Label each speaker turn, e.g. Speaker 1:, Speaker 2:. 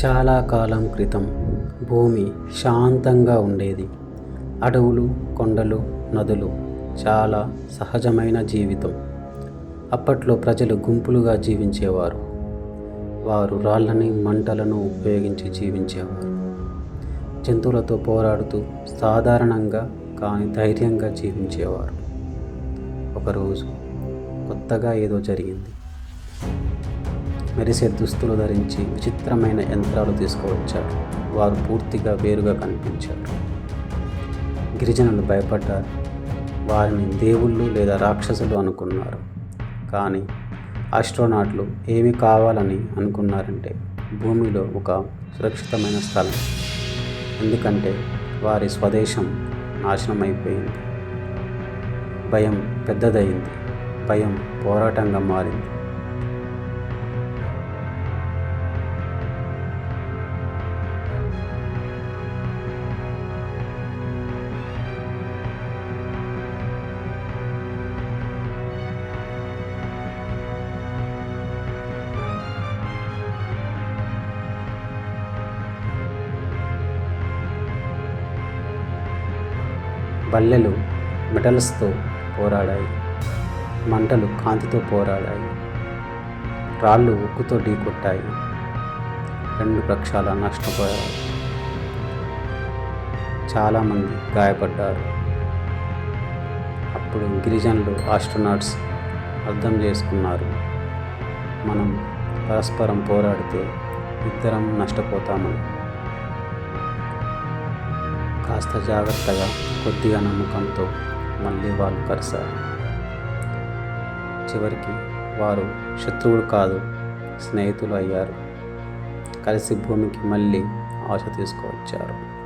Speaker 1: చాలా కాలం క్రితం భూమి శాంతంగా ఉండేది. అడవులు, కొండలు, నదులు, చాలా సహజమైన జీవితం. అప్పట్లో ప్రజలు గుంపులుగా జీవించేవారు. వారు రాళ్ళని, మంటలను ఉపయోగించి జీవించేవారు. జంతువులతో పోరాడుతూ సాధారణంగా కానీ ధైర్యంగా జీవించేవారు. ఒకరోజు కొత్తగా ఏదో జరిగింది. మెరిసే దుస్తులు ధరించి విచిత్రమైన యంత్రాలు తీసుకువచ్చారు. వారు పూర్తిగా వేరుగా కనిపించారు. గిరిజనులు భయపడ్డారు. వారిని దేవుళ్ళు లేదా రాక్షసులు అనుకున్నారు. కానీ ఆస్ట్రోనాట్లు ఏమి కావాలని అనుకున్నారంటే భూమిలో ఒక సురక్షితమైన స్థలం. ఎందుకంటే వారి స్వదేశం నాశనమైపోయింది. భయం పెద్దదయింది. భయం పోరాటంగా మారింది. బల్లెలు మెటల్స్తో పోరాడాయి. మంటలు కాంతితో పోరాడాయి. రాళ్ళు ఉక్కుతో ఢీకొట్టాయి. రెండు పక్షాల నష్టపోయారు. చాలామంది గాయపడ్డారు. అప్పుడు గిరిజనులు, ఆస్ట్రోనాట్స్ అర్థం చేసుకున్నారు. మనం పరస్పరం పోరాడితే ఇద్దరం నష్టపోతామని. కాస్త జాగ్రత్తగా, కొద్దిగా నమ్మకంతో మళ్ళీ వాళ్ళు కలిశారు. చివరికి వారు శత్రువులు కాదు, స్నేహితులు అయ్యారు. కలిసి భూమికి మళ్ళీ ఆశ తీసుకువచ్చారు.